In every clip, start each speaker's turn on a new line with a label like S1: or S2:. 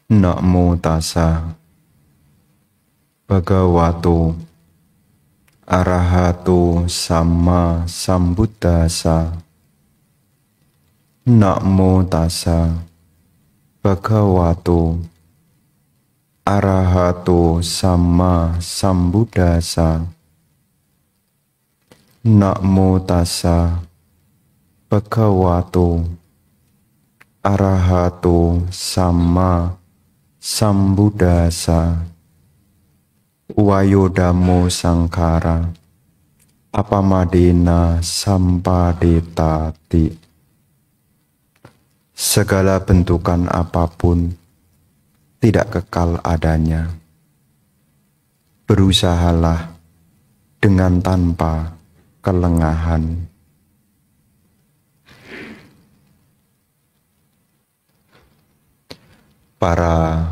S1: Namo tassa bhagavato arahato sama sambuddhassa. Namo tassa bhagavato arahato sama sambuddhassa. Namo tassa bhagavato arahato sama sambuddhassa. Wayodamo sangkara apamadena sampadetati. Segala bentukan apapun tidak kekal adanya. Berusahalah dengan tanpa kelengahan. Para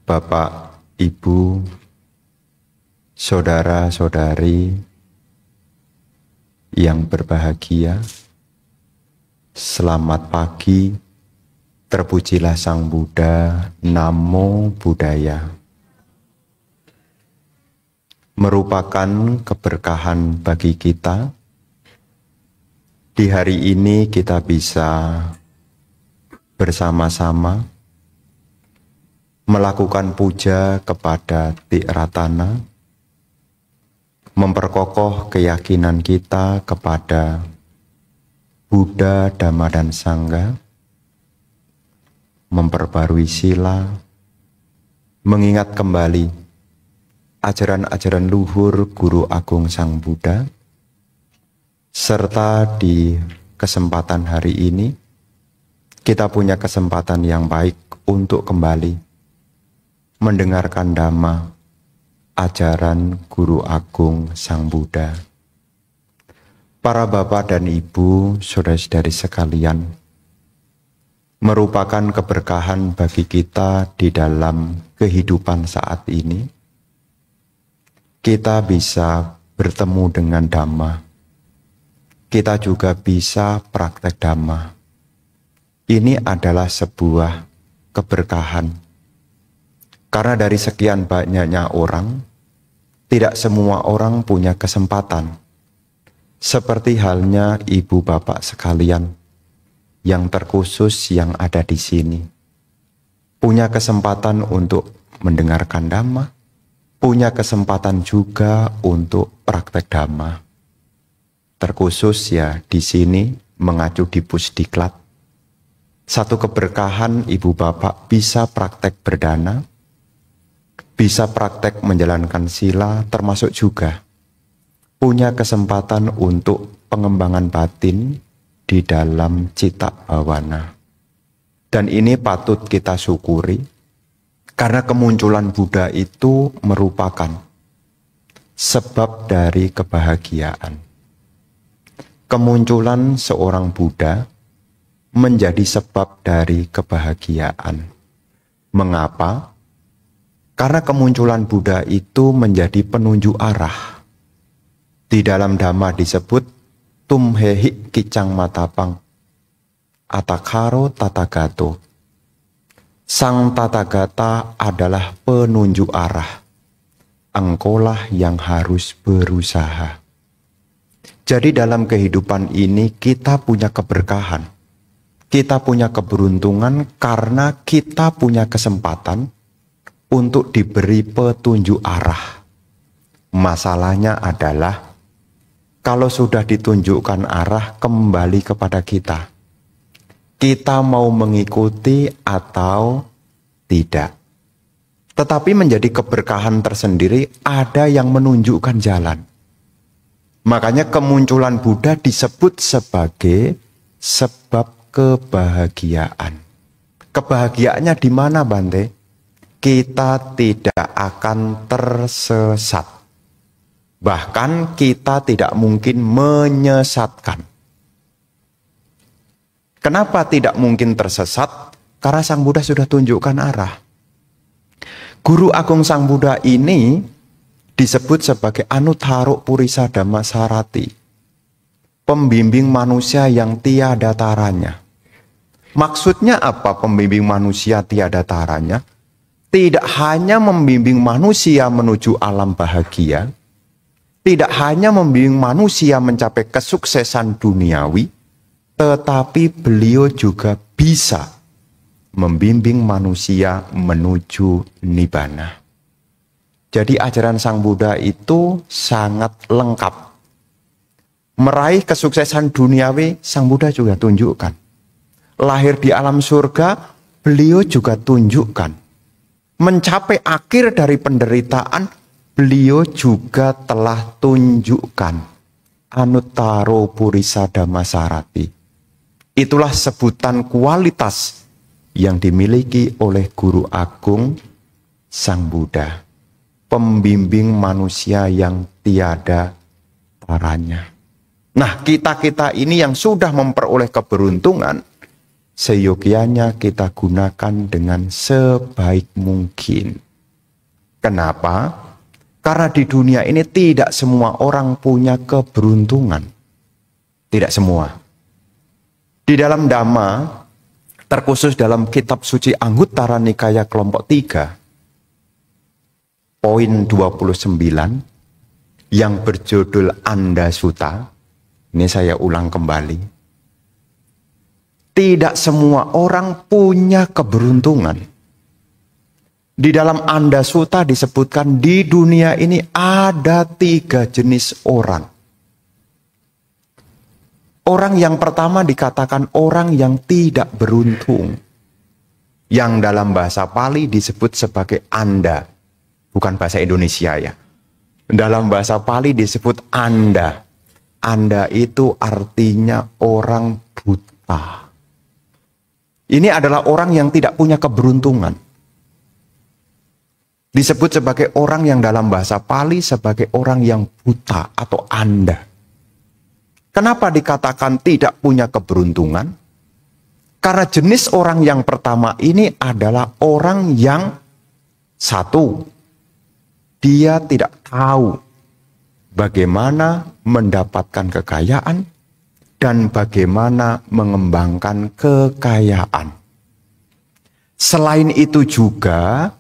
S1: bapak, ibu, saudara-saudari yang berbahagia, selamat pagi, terpujilah Sang Buddha, Namo Buddhaya. Merupakan keberkahan bagi kita, di hari ini kita bisa bersama-sama melakukan puja kepada Tiratana, memperkokoh keyakinan kita kepada Buddha, Dhamma, dan Sangha, memperbarui sila, mengingat kembali ajaran-ajaran luhur Guru Agung Sang Buddha, serta di kesempatan hari ini kita punya kesempatan yang baik untuk kembali mendengarkan Dhamma, ajaran Guru Agung Sang Buddha. Para bapak dan ibu, saudara-saudari sekalian, merupakan keberkahan bagi kita di dalam kehidupan saat ini. Kita bisa bertemu dengan Dhamma. Kita juga bisa praktek Dhamma. Ini adalah sebuah keberkahan. Karena dari sekian banyaknya orang, tidak semua orang punya kesempatan. Seperti halnya ibu bapak sekalian yang terkhusus yang ada di sini. Punya kesempatan untuk mendengarkan Dhamma, punya kesempatan juga untuk praktek Dhamma. Terkhusus ya di sini mengacu di Pusdiklat. Satu keberkahan ibu bapak bisa praktek berdana, bisa praktek menjalankan sila, termasuk juga punya kesempatan untuk pengembangan batin di dalam cita bhawana. Dan ini patut kita syukuri, karena kemunculan Buddha itu merupakan sebab dari kebahagiaan. Kemunculan seorang Buddha menjadi sebab dari kebahagiaan. Mengapa? Karena kemunculan Buddha itu menjadi penunjuk arah. Di dalam Dhamma disebut tumhehi kicang matapang atakaro tatagato. Sang Tathagata adalah penunjuk arah. Engkaulah yang harus berusaha. Jadi dalam kehidupan ini kita punya keberkahan. Kita punya keberuntungan karena kita punya kesempatan untuk diberi petunjuk arah. Masalahnya adalah kalau sudah ditunjukkan arah kembali kepada kita. Kita mau mengikuti atau tidak. Tetapi menjadi keberkahan tersendiri ada yang menunjukkan jalan. Makanya kemunculan Buddha disebut sebagai sebab kebahagiaan. Kebahagiaannya di mana, Bante? Kita tidak akan tersesat. Bahkan kita tidak mungkin menyesatkan. Kenapa tidak mungkin tersesat? Karena Sang Buddha sudah tunjukkan arah. Guru Agung Sang Buddha ini disebut sebagai Anuttaro Purisa Dhammasarati, pembimbing manusia yang tiada taranya. Maksudnya apa pembimbing manusia tiada taranya? Tidak hanya membimbing manusia menuju alam bahagia, tidak hanya membimbing manusia mencapai kesuksesan duniawi, tetapi beliau juga bisa membimbing manusia menuju nibbana. Jadi ajaran Sang Buddha itu sangat lengkap. Meraih kesuksesan duniawi, Sang Buddha juga tunjukkan. Lahir di alam surga, beliau juga tunjukkan. Mencapai akhir dari penderitaan, beliau juga telah tunjukkan. Anuttaro Purisa Dhammasarati. Itulah sebutan kualitas yang dimiliki oleh Guru Agung Sang Buddha. Pembimbing manusia yang tiada taranya. Nah, kita-kita ini yang sudah memperoleh keberuntungan, seyogianya kita gunakan dengan sebaik mungkin. Kenapa? Karena di dunia ini tidak semua orang punya keberuntungan. Tidak semua. Di dalam Dhamma, terkhusus dalam kitab suci Anguttara Nikaya kelompok 3, poin 29, yang berjudul Anda Sutta, ini saya ulang kembali. Tidak semua orang punya keberuntungan. Di dalam Anda Sutta disebutkan di dunia ini ada 3 jenis orang. Orang yang pertama dikatakan orang yang tidak beruntung. Yang dalam bahasa Pali disebut sebagai Anda. Bukan bahasa Indonesia ya. Dalam bahasa Pali disebut Anda. Anda itu artinya orang buta. Ini adalah orang yang tidak punya keberuntungan. Disebut sebagai orang yang dalam bahasa Pali sebagai orang yang buta atau Anda. Kenapa dikatakan tidak punya keberuntungan? Karena jenis orang yang pertama ini adalah orang yang satu, dia tidak tahu bagaimana mendapatkan kekayaan dan bagaimana mengembangkan kekayaan. Selain itu juga,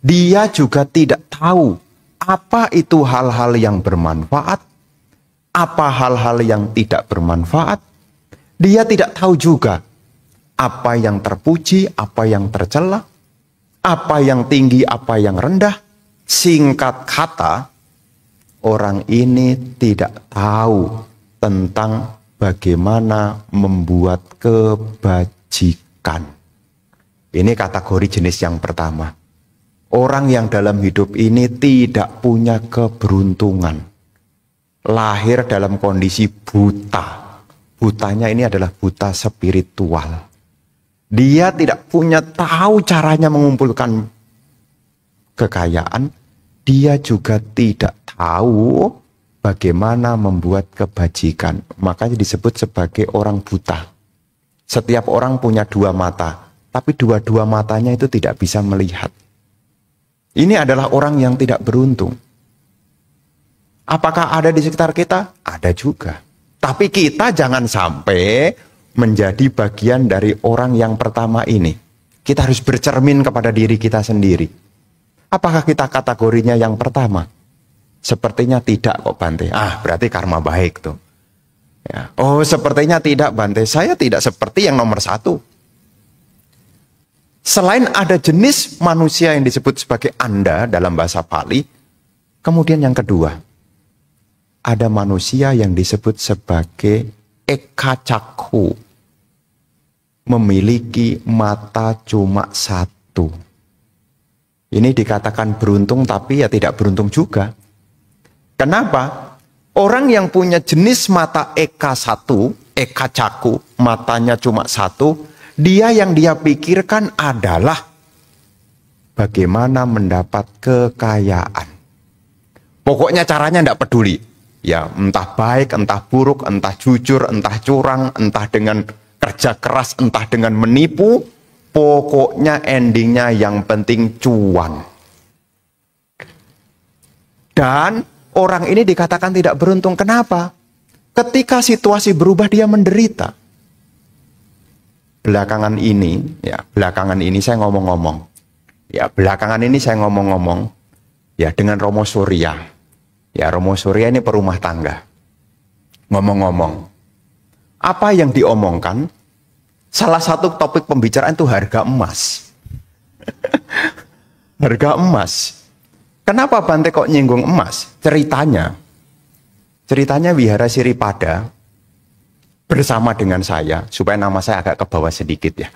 S1: dia juga tidak tahu apa itu hal-hal yang bermanfaat, apa hal-hal yang tidak bermanfaat. Dia tidak tahu juga apa yang terpuji, apa yang tercela, apa yang tinggi, apa yang rendah. Singkat kata, orang ini tidak tahu tentang bagaimana membuat kebajikan. Ini kategori jenis yang pertama. Orang yang dalam hidup ini tidak punya keberuntungan. Lahir dalam kondisi buta. Butanya ini adalah buta spiritual. Dia tidak punya tahu caranya mengumpulkan kekayaan. Dia juga tidak tahu bagaimana membuat kebajikan. Makanya disebut sebagai orang buta. Setiap orang punya 2 mata, tapi dua-dua matanya itu tidak bisa melihat. Ini adalah orang yang tidak beruntung. Apakah ada di sekitar kita? Ada juga. Tapi kita jangan sampai menjadi bagian dari orang yang pertama ini. Kita harus bercermin kepada diri kita sendiri. Apakah kita kategorinya yang pertama? Sepertinya tidak kok Bante. Berarti karma baik tuh. Ya. Oh, sepertinya tidak Bante. Saya tidak seperti yang nomor 1. Selain ada jenis manusia yang disebut sebagai Anda dalam bahasa Pali, kemudian yang kedua, ada manusia yang disebut sebagai Ekacakku, memiliki mata cuma 1. Ini dikatakan beruntung, tapi ya tidak beruntung juga. Kenapa? Orang yang punya jenis mata Eka1, Ekacakku, matanya cuma 1, dia yang dia pikirkan adalah bagaimana mendapat kekayaan. Pokoknya caranya tidak peduli. Ya, entah baik, entah buruk, entah jujur, entah curang, entah dengan kerja keras, entah dengan menipu. Pokoknya endingnya yang penting cuan. Dan orang ini dikatakan tidak beruntung. Kenapa? Ketika situasi berubah dia menderita. Belakangan ini saya ngomong-ngomong. Ya, dengan Romo Surya. Ya, Romo Surya ini perumah tangga. Ngomong-ngomong. Apa yang diomongkan? Salah satu topik pembicaraan itu harga emas. Harga emas. Kenapa Bante kok nyinggung emas? Ceritanya Wihara Siripada bersama dengan saya, supaya nama saya agak ke bawah sedikit ya.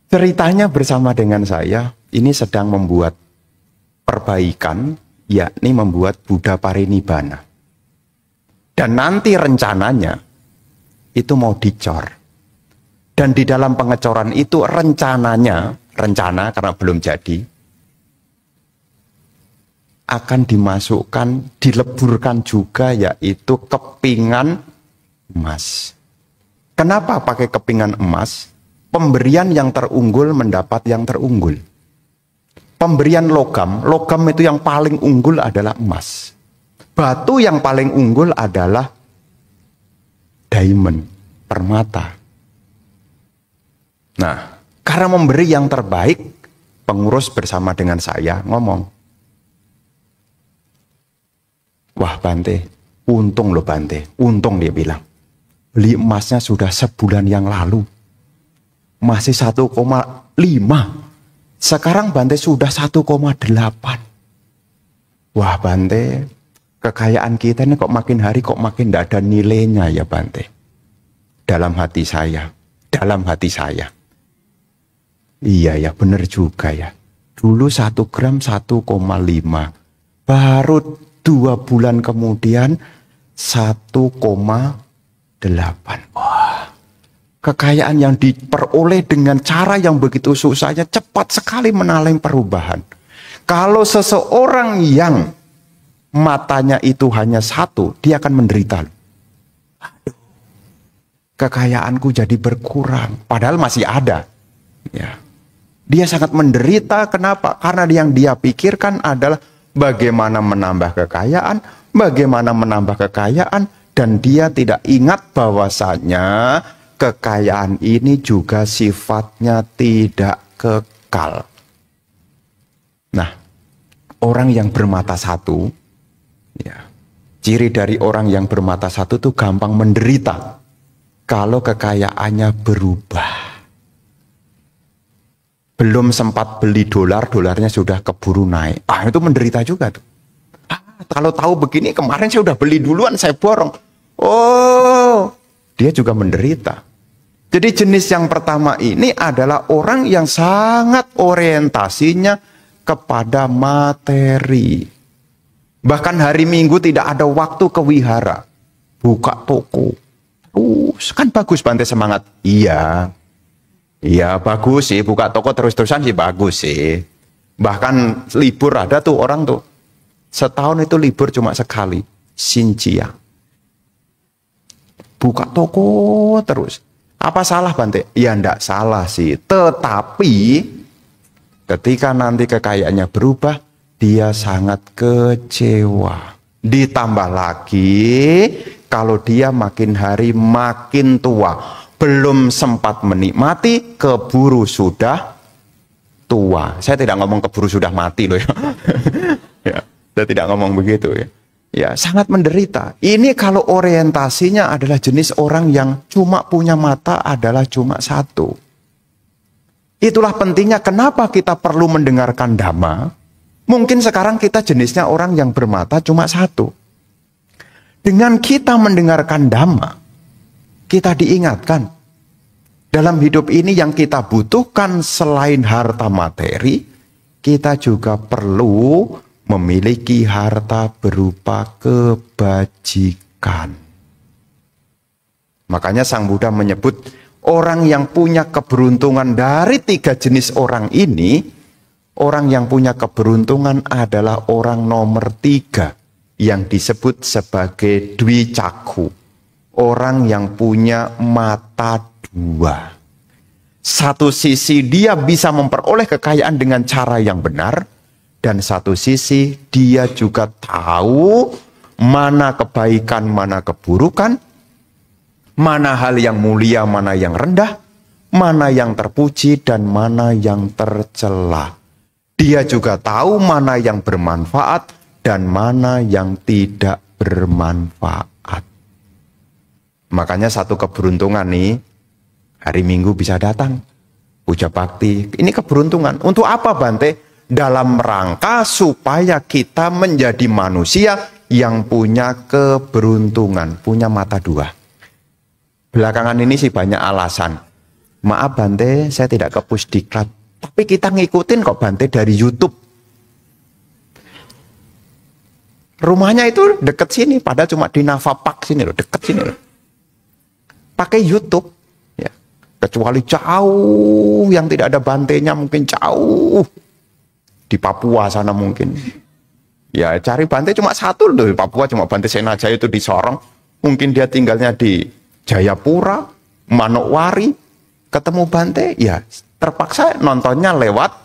S1: Ceritanya bersama dengan saya, ini sedang membuat perbaikan, yakni membuat Buddha Parinibbana. Dan nanti rencananya, itu mau dicor. Dan di dalam pengecoran itu rencana karena belum jadi, akan dimasukkan, dileburkan juga yaitu kepingan emas. Kenapa pakai kepingan emas? Pemberian yang terunggul mendapat yang terunggul. Pemberian logam itu yang paling unggul adalah emas. Batu yang paling unggul adalah diamond, permata. Nah, karena memberi yang terbaik, pengurus bersama dengan saya ngomong, wah Bante, untung loh Bante, untung dia bilang. Beli emasnya sudah sebulan yang lalu. Masih 1,5. Sekarang Bante sudah 1,8. Wah Bante, kekayaan kita ini kok makin hari kok makin tidak ada nilainya ya Bante. Dalam hati saya. Iya ya, benar juga ya. Dulu 1 gram 1,5. Baru 2 bulan kemudian 1,8. Wah, kekayaan yang diperoleh dengan cara yang begitu susahnya cepat sekali menaling perubahan. Kalau seseorang yang matanya itu hanya 1, dia akan menderita. Aduh, kekayaanku jadi berkurang, padahal masih ada. Ya. Dia sangat menderita. Kenapa? Karena yang dia pikirkan adalah bagaimana menambah kekayaan, dan dia tidak ingat bahwasanya kekayaan ini juga sifatnya tidak kekal. Nah, orang yang bermata 1, ya, ciri dari orang yang bermata 1 itu gampang menderita kalau kekayaannya berubah. Belum sempat beli dolarnya sudah keburu naik. Itu menderita juga tuh. Kalau tahu begini, kemarin saya udah beli duluan, saya borong. Oh, dia juga menderita. Jadi jenis yang pertama ini adalah orang yang sangat orientasinya kepada materi. Bahkan hari Minggu tidak ada waktu ke wihara. Buka toko. Kan bagus Bante semangat. Iya bagus sih, buka toko terus-terusan sih bagus sih. Bahkan libur ada tuh orang tuh. Setahun itu libur cuma sekali. Sinjia. Buka toko terus. Apa salah Bante? Ya enggak salah sih. Tetapi ketika nanti kekayaannya berubah, dia sangat kecewa. Ditambah lagi kalau dia makin hari makin tua. Belum sempat menikmati, keburu sudah tua. Saya tidak ngomong keburu sudah mati loh ya. Ya, saya tidak ngomong begitu ya. Ya, sangat menderita. Ini kalau orientasinya adalah jenis orang yang cuma punya mata adalah cuma 1. Itulah pentingnya kenapa kita perlu mendengarkan Dhamma. Mungkin sekarang kita jenisnya orang yang bermata cuma 1. Dengan kita mendengarkan Dhamma, kita diingatkan dalam hidup ini yang kita butuhkan selain harta materi, kita juga perlu memiliki harta berupa kebajikan. Makanya Sang Buddha menyebut orang yang punya keberuntungan dari 3 jenis orang ini, orang yang punya keberuntungan adalah orang nomor 3 yang disebut sebagai dwicakhu. Orang yang punya mata 2. Satu sisi dia bisa memperoleh kekayaan dengan cara yang benar. dan satu sisi dia juga tahu mana kebaikan, mana keburukan, mana hal yang mulia, mana yang rendah, mana yang terpuji dan mana yang tercela. Dia juga tahu mana yang bermanfaat dan mana yang tidak bermanfaat. Makanya satu keberuntungan nih, hari Minggu bisa datang, puja bakti. Ini keberuntungan. Untuk apa Bante? Dalam rangka supaya kita menjadi manusia yang punya keberuntungan, punya mata dua. Belakangan ini sih banyak alasan. Maaf Bante, saya tidak ke Pusdiklat. Tapi kita ngikutin kok Bante dari YouTube. Rumahnya itu deket sini, padahal cuma di Navapak sini loh, deket sini loh. Pakai YouTube. Ya. Kecuali jauh, yang tidak ada Bantenya mungkin jauh. Di Papua sana mungkin. Ya cari Bante cuma satu loh, di Papua cuma Bante Senajaya itu di Sorong. Mungkin dia tinggalnya di Jayapura, Manokwari, ketemu Bante, ya terpaksa nontonnya lewat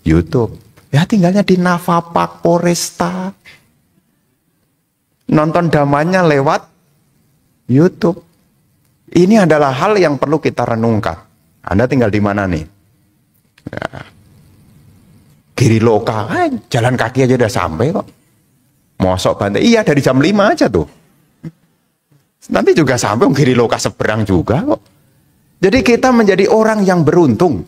S1: YouTube. Ya tinggalnya di Navapak, Poresta. Nonton damanya lewat YouTube. Ini adalah hal yang perlu kita renungkan. Anda tinggal di mana nih? Ya. Giri Loka, jalan kaki aja udah sampai kok. Mosok Bante, iya dari jam 5 aja tuh. Nanti juga sampai Giri Loka seberang juga kok. Jadi kita menjadi orang yang beruntung.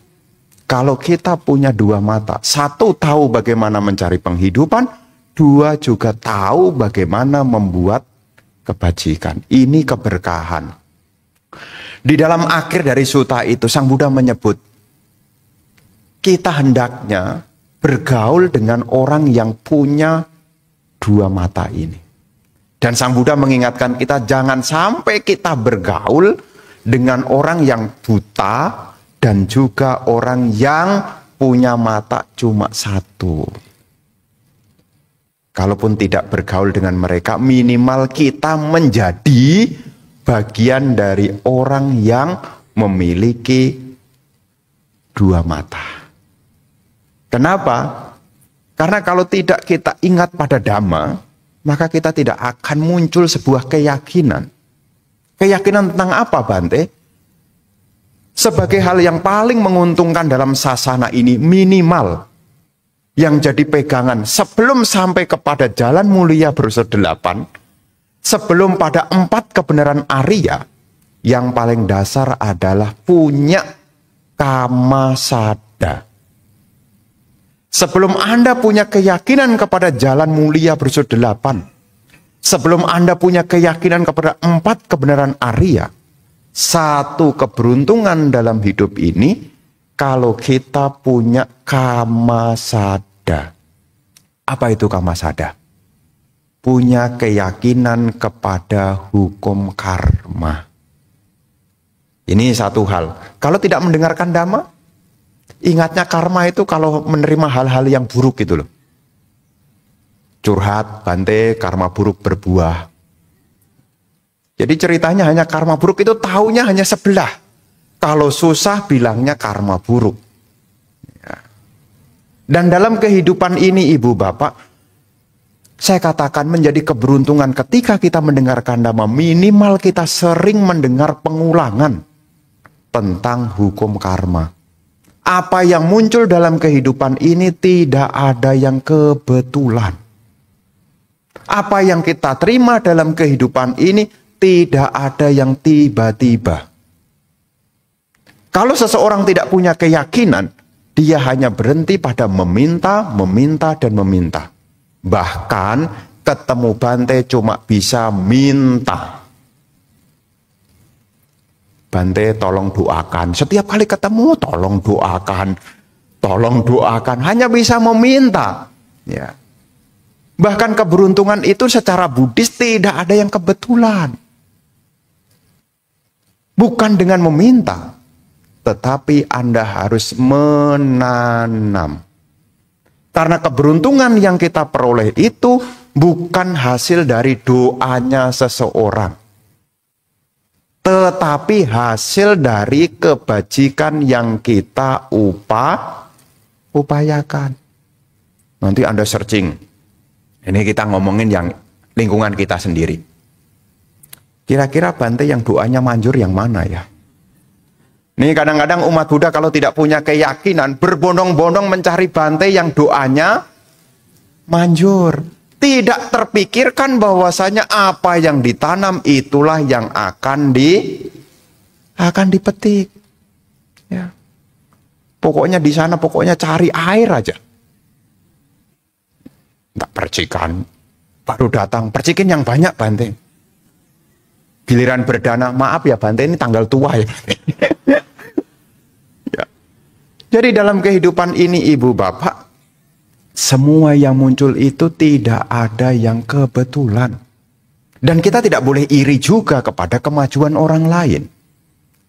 S1: Kalau kita punya dua mata. Satu, tahu bagaimana mencari penghidupan. Dua, juga tahu bagaimana membuat kebajikan. Ini keberkahan. Di dalam akhir dari sutta itu, Sang Buddha menyebut, kita hendaknya bergaul dengan orang yang punya dua mata ini. Dan Sang Buddha mengingatkan kita, jangan sampai kita bergaul dengan orang yang buta dan juga orang yang punya mata cuma satu. Kalaupun tidak bergaul dengan mereka, minimal kita menjadi bagian dari orang yang memiliki dua mata. Kenapa? Karena kalau tidak kita ingat pada Dhamma, maka kita tidak akan muncul sebuah keyakinan. Keyakinan tentang apa Bante? Sebagai hal yang paling menguntungkan dalam sasana ini, minimal yang jadi pegangan sebelum sampai kepada jalan mulia berunsur 8, sebelum pada 4 kebenaran Arya, yang paling dasar adalah punya kama sada. Sebelum Anda punya keyakinan kepada jalan mulia berunsur 8, sebelum Anda punya keyakinan kepada 4 kebenaran Arya, satu keberuntungan dalam hidup ini, kalau kita punya kama sada. Apa itu kama sada? Punya keyakinan kepada hukum karma. Ini satu hal. Kalau tidak mendengarkan Dhamma, ingatnya karma itu kalau menerima hal-hal yang buruk gitu loh. Curhat, Bante, karma buruk berbuah. Jadi ceritanya hanya karma buruk itu taunya hanya sebelah. Kalau susah bilangnya karma buruk. Ya. Dan dalam kehidupan ini Ibu Bapak, saya katakan menjadi keberuntungan ketika kita mendengarkan Dhamma, minimal kita sering mendengar pengulangan tentang hukum karma. Apa yang muncul dalam kehidupan ini tidak ada yang kebetulan. Apa yang kita terima dalam kehidupan ini tidak ada yang tiba-tiba. Kalau seseorang tidak punya keyakinan, dia hanya berhenti pada meminta, meminta, dan meminta. Bahkan ketemu Bante cuma bisa minta. Bante tolong doakan. Setiap kali ketemu tolong doakan. Tolong doakan. Hanya bisa meminta. Ya. Bahkan keberuntungan itu secara Buddhis tidak ada yang kebetulan. Bukan dengan meminta, tetapi Anda harus menanam. Karena keberuntungan yang kita peroleh itu bukan hasil dari doanya seseorang, tetapi hasil dari kebajikan yang kita upayakan. Nanti Anda searching. Ini kita ngomongin yang lingkungan kita sendiri. Kira-kira Bante yang doanya manjur yang mana ya? Nih kadang-kadang umat Buddha kalau tidak punya keyakinan, berbondong-bondong mencari Bante yang doanya manjur. Tidak terpikirkan bahwasanya apa yang ditanam itulah yang akan dipetik. Ya. Pokoknya di sana pokoknya cari air aja. Enggak percikan. Baru datang, percikin yang banyak Bante. Giliran berdana, maaf ya Bante ini tanggal tua ya. Ya. Jadi dalam kehidupan ini Ibu Bapak, semua yang muncul itu tidak ada yang kebetulan. Dan kita tidak boleh iri juga kepada kemajuan orang lain.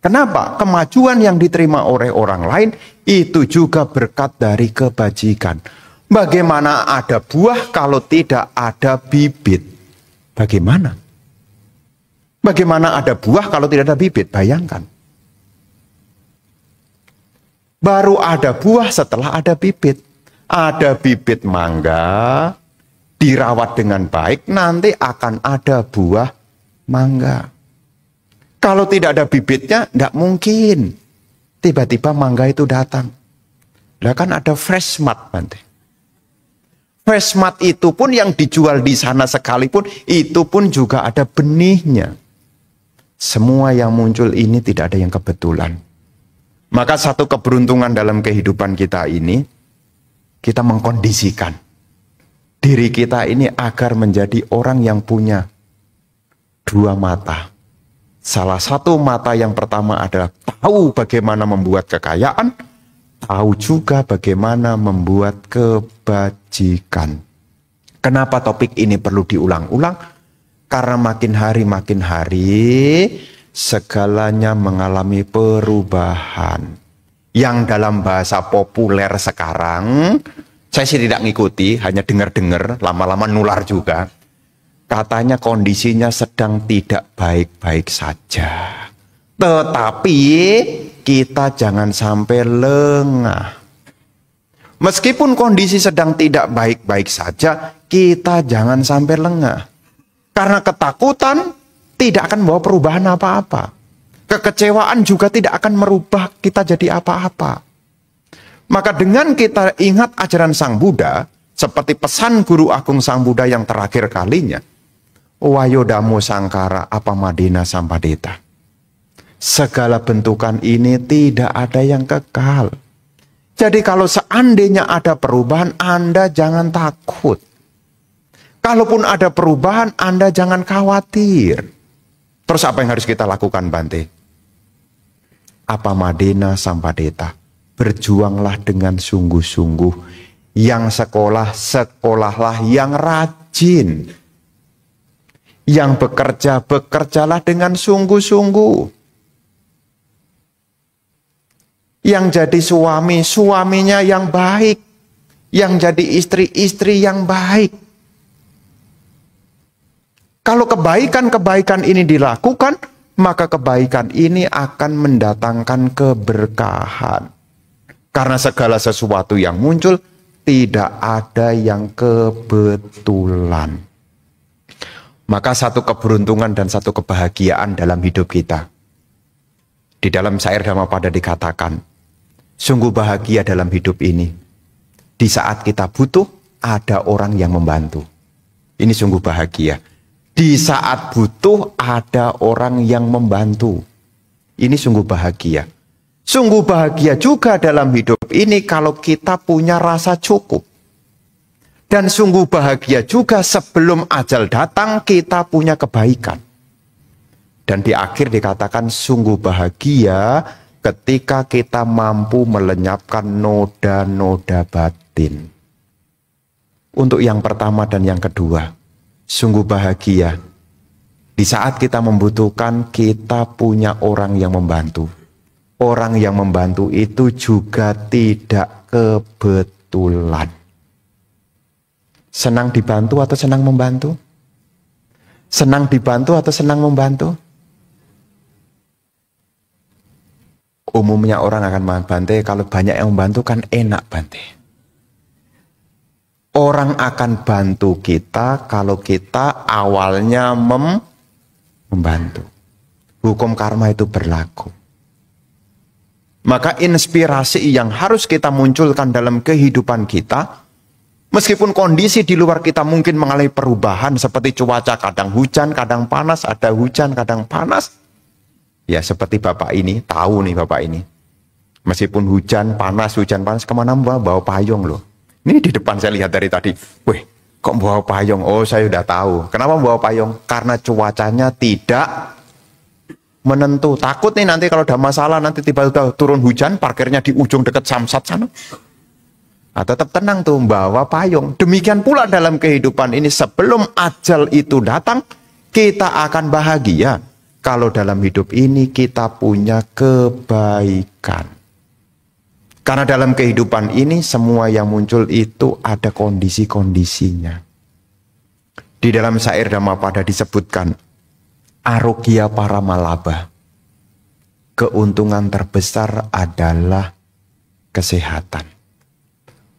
S1: Kenapa? Kemajuan yang diterima oleh orang lain itu juga berkat dari kebajikan. Bagaimana ada buah kalau tidak ada bibit? Bagaimana? Bagaimana ada buah kalau tidak ada bibit? Bayangkan. Baru ada buah setelah ada bibit. Ada bibit mangga, dirawat dengan baik, nanti akan ada buah mangga. Kalau tidak ada bibitnya, tidak mungkin. Tiba-tiba mangga itu datang. Lah kan ada fresh mat, Bante. Fresh mat itu pun yang dijual di sana sekalipun, itu pun juga ada benihnya. Semua yang muncul ini tidak ada yang kebetulan. Maka satu keberuntungan dalam kehidupan kita ini, kita mengkondisikan diri kita ini agar menjadi orang yang punya dua mata. Salah satu mata yang pertama adalah tahu bagaimana membuat kekayaan, tahu juga bagaimana membuat kebajikan. Kenapa topik ini perlu diulang-ulang? Karena makin hari segalanya mengalami perubahan. Yang dalam bahasa populer sekarang, saya sih tidak ngikuti, hanya dengar-dengar, lama-lama nular juga. Katanya kondisinya sedang tidak baik-baik saja. Tetapi kita jangan sampai lengah. Meskipun kondisi sedang tidak baik-baik saja, kita jangan sampai lengah. Karena ketakutan tidak akan membawa perubahan apa-apa. Kekecewaan juga tidak akan merubah kita jadi apa-apa. Maka dengan kita ingat ajaran Sang Buddha, seperti pesan Guru Agung Sang Buddha yang terakhir kalinya, Wayodamo Sangkara Apamadena Sampadeta. Segala bentukan ini tidak ada yang kekal. Jadi kalau seandainya ada perubahan, Anda jangan takut. Kalaupun ada perubahan, Anda jangan khawatir. Terus apa yang harus kita lakukan, Bante? Apamadena Sampadeta. Berjuanglah dengan sungguh-sungguh. Yang sekolah, sekolahlah yang rajin. Yang bekerja, bekerjalah dengan sungguh-sungguh. Yang jadi suami, suaminya yang baik. Yang jadi istri, istri yang baik. Kalau kebaikan-kebaikan ini dilakukan, maka kebaikan ini akan mendatangkan keberkahan. Karena segala sesuatu yang muncul, tidak ada yang kebetulan. Maka satu keberuntungan dan satu kebahagiaan dalam hidup kita. Di dalam syair Dhammapada dikatakan, sungguh bahagia dalam hidup ini. Di saat kita butuh, ada orang yang membantu. Ini sungguh bahagia. Di saat butuh ada orang yang membantu. Ini sungguh bahagia. Sungguh bahagia juga dalam hidup ini kalau kita punya rasa cukup. Dan sungguh bahagia juga sebelum ajal datang kita punya kebaikan. Dan di akhir dikatakan sungguh bahagia ketika kita mampu melenyapkan noda-noda batin. Untuk yang pertama dan yang kedua, sungguh bahagia. Di saat kita membutuhkan, kita punya orang yang membantu. Orang yang membantu itu juga tidak kebetulan. Senang dibantu atau senang membantu? Senang dibantu atau senang membantu? Umumnya orang akan Bante, kalau banyak yang membantu kan enak Bante. Orang akan bantu kita kalau kita awalnya membantu. Hukum karma itu berlaku. Maka inspirasi yang harus kita munculkan dalam kehidupan kita, meskipun kondisi di luar kita mungkin mengalami perubahan seperti cuaca, kadang hujan, kadang panas, ada hujan, kadang panas. Ya seperti Bapak ini, tahu nih Bapak ini. Meskipun hujan panas, kemana bawa payung loh. Ini di depan saya lihat dari tadi. Wih, kok bawa payung? Oh saya udah tahu. Kenapa bawa payung? Karena cuacanya tidak menentu. Takut nih nanti kalau ada masalah, nanti tiba-tiba turun hujan, parkirnya di ujung dekat Samsat sana. Nah, tetap tenang tuh, bawa payung. Demikian pula dalam kehidupan ini, sebelum ajal itu datang, kita akan bahagia. Kalau dalam hidup ini kita punya kebaikan. Karena dalam kehidupan ini, semua yang muncul itu ada kondisi-kondisinya. Di dalam syair Dhammapada disebutkan, Arogya Paramalabha. Keuntungan terbesar adalah kesehatan.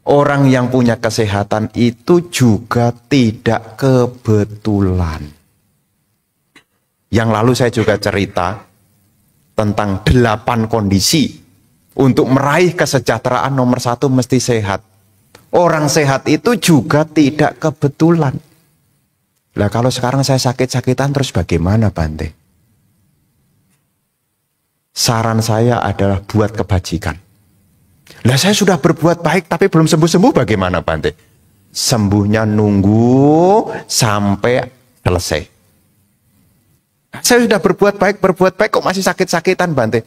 S1: Orang yang punya kesehatan itu juga tidak kebetulan. Yang lalu saya juga cerita tentang 8 kondisi untuk meraih kesejahteraan. Nomor 1 mesti sehat. Orang sehat itu juga tidak kebetulan. Lah kalau sekarang saya sakit-sakitan terus bagaimana Bante? Saran saya adalah buat kebajikan. Lah saya sudah berbuat baik tapi belum sembuh-sembuh bagaimana Bante? Sembuhnya nunggu sampai selesai. Saya sudah berbuat baik kok masih sakit-sakitan Bante.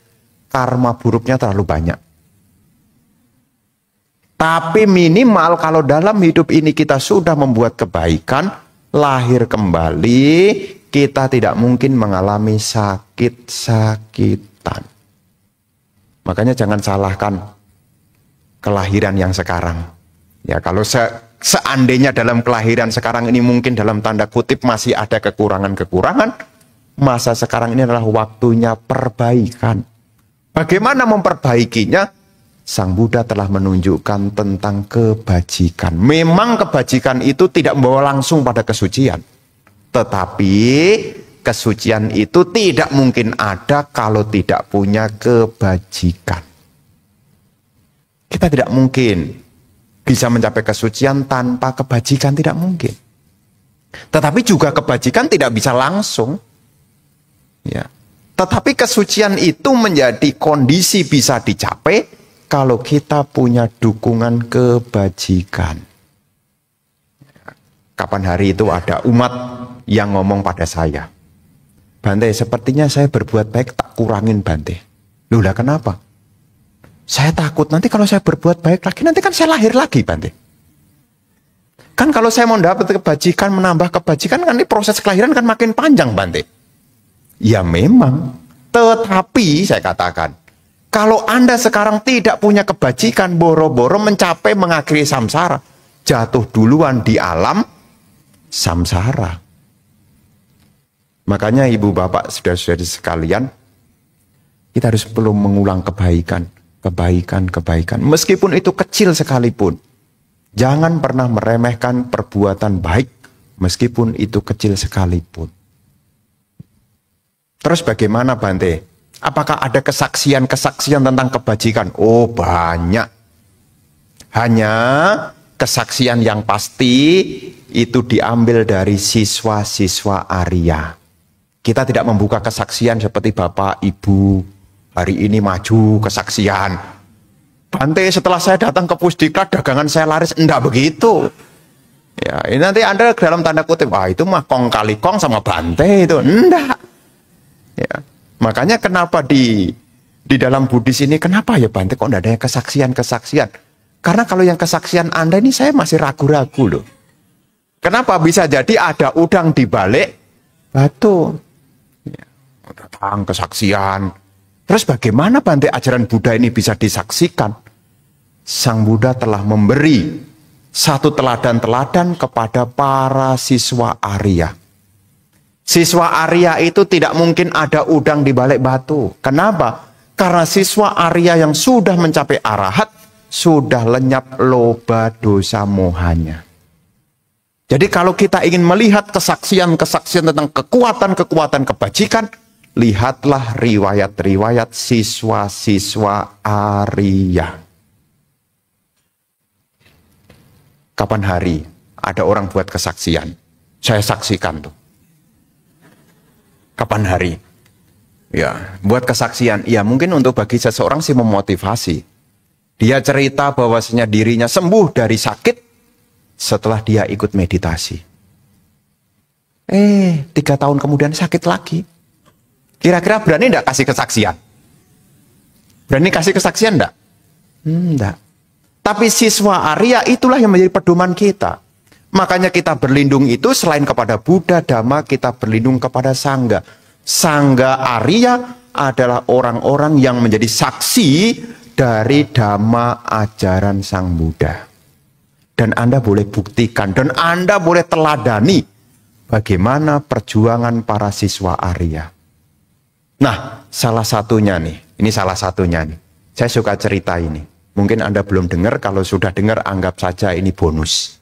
S1: Karma buruknya terlalu banyak. Tapi minimal kalau dalam hidup ini kita sudah membuat kebaikan, lahir kembali, kita tidak mungkin mengalami sakit-sakitan. Makanya jangan salahkan kelahiran yang sekarang. Ya kalau seandainya dalam kelahiran sekarang ini mungkin dalam tanda kutip masih ada kekurangan-kekurangan, masa sekarang ini adalah waktunya perbaikan. Bagaimana memperbaikinya? Sang Buddha telah menunjukkan tentang kebajikan. Memang kebajikan itu tidak membawa langsung pada kesucian. Tetapi kesucian itu tidak mungkin ada kalau tidak punya kebajikan. Kita tidak mungkin bisa mencapai kesucian tanpa kebajikan, tidak mungkin. Tetapi juga kebajikan tidak bisa langsung. Ya. Tetapi kesucian itu menjadi kondisi bisa dicapai kalau kita punya dukungan kebajikan. Kapan hari itu ada umat yang ngomong pada saya, Bante, sepertinya saya berbuat baik tak kurangin Bante. Loh lah kenapa? Saya takut nanti kalau saya berbuat baik lagi, nanti kan saya lahir lagi Bante. Kan kalau saya mau dapat kebajikan, menambah kebajikan, kan ini proses kelahiran kan makin panjang Bante. Ya memang, tetapi saya katakan, kalau Anda sekarang tidak punya kebajikan, boro-boro mencapai mengakhiri samsara, jatuh duluan di alam samsara. Makanya ibu bapak saudara-saudari sekalian, kita harus perlu mengulang kebaikan. Meskipun itu kecil sekalipun. Jangan pernah meremehkan perbuatan baik, meskipun itu kecil sekalipun. Terus bagaimana Bante? Apakah ada kesaksian-kesaksian tentang kebajikan? Oh banyak. Hanya kesaksian yang pasti itu diambil dari siswa-siswa Arya. Kita tidak membuka kesaksian seperti Bapak, Ibu, hari ini maju kesaksian. Bante setelah saya datang ke Pusdiklat dagangan saya laris. Enggak begitu. Ya, ini nanti Anda dalam tanda kutip, wah itu mah kong kali kong sama Bante itu. Enggak. Ya. Makanya kenapa di dalam Buddhis ini, kenapa ya Bante kok tidak ada kesaksian-kesaksian? Karena kalau yang kesaksian Anda ini saya masih ragu-ragu loh. Kenapa? Bisa jadi ada udang di balik batu. Ya, datang kesaksian. Terus bagaimana Bante ajaran Buddha ini bisa disaksikan? Sang Buddha telah memberi satu teladan-teladan kepada para siswa Arya. Siswa Arya itu tidak mungkin ada udang di balik batu. Kenapa? Karena siswa Arya yang sudah mencapai arahat, sudah lenyap loba dosa mohanya. Jadi kalau kita ingin melihat kesaksian-kesaksian tentang kekuatan-kekuatan kebajikan, lihatlah riwayat-riwayat siswa-siswa Arya. Kapan hari ada orang buat kesaksian? Saya saksikan tuh. Kapan hari? Ya, buat kesaksian. Ya, mungkin untuk bagi seseorang sih memotivasi. Dia cerita bahwasanya dirinya sembuh dari sakit setelah dia ikut meditasi. 3 tahun kemudian sakit lagi. Kira-kira berani enggak kasih kesaksian? Berani kasih kesaksian enggak? Enggak. Tapi siswa Arya itulah yang menjadi pedoman kita. Makanya kita berlindung itu selain kepada Buddha, Dhamma, kita berlindung kepada Sangga. Sangga Arya adalah orang-orang yang menjadi saksi dari Dhamma ajaran Sang Buddha. Dan Anda boleh buktikan, dan Anda boleh teladani bagaimana perjuangan para siswa Arya. Nah, salah satunya nih, ini salah satunya nih. Saya suka cerita ini. Mungkin Anda belum dengar, kalau sudah dengar anggap saja ini bonus.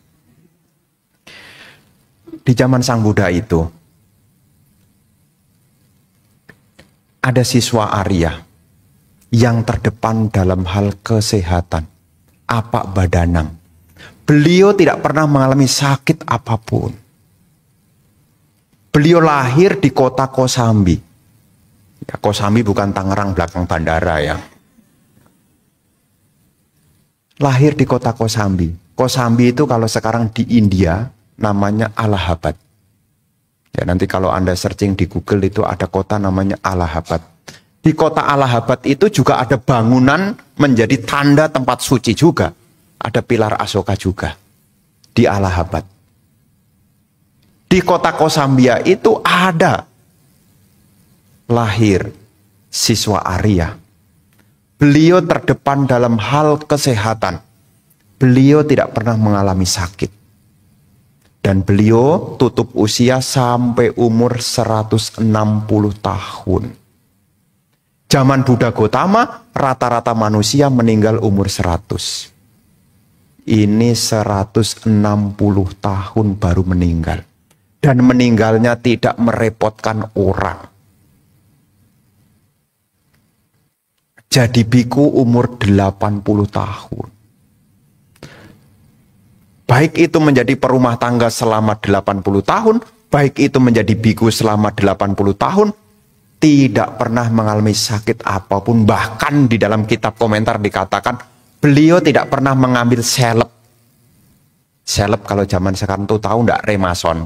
S1: Di zaman Sang Buddha itu, ada siswa Arya yang terdepan dalam hal kesehatan, apak badanang. Beliau tidak pernah mengalami sakit apapun. Beliau lahir di kota Kosambi. Ya, Kosambi bukan Tangerang belakang bandara ya. Lahir di kota Kosambi. Kosambi itu kalau sekarang di India namanya Allahabad. Ya, nanti kalau Anda searching di Google itu ada kota namanya Allahabad. Di kota Allahabad itu juga ada bangunan menjadi tanda tempat suci juga. Ada pilar Asoka juga di Allahabad. Di kota Kosambia itu ada lahir siswa Arya. Beliau terdepan dalam hal kesehatan. Beliau tidak pernah mengalami sakit. Dan beliau tutup usia sampai umur 160 tahun. Zaman Buddha Gotama, rata-rata manusia meninggal umur 100. Ini 160 tahun baru meninggal. Dan meninggalnya tidak merepotkan orang. Jadi biku umur 80 tahun. Baik itu menjadi perumah tangga selama 80 tahun, baik itu menjadi biku selama 80 tahun, tidak pernah mengalami sakit apapun. Bahkan di dalam kitab komentar dikatakan, beliau tidak pernah mengambil seleb. Seleb kalau zaman sekarang tuh tahu enggak, remason.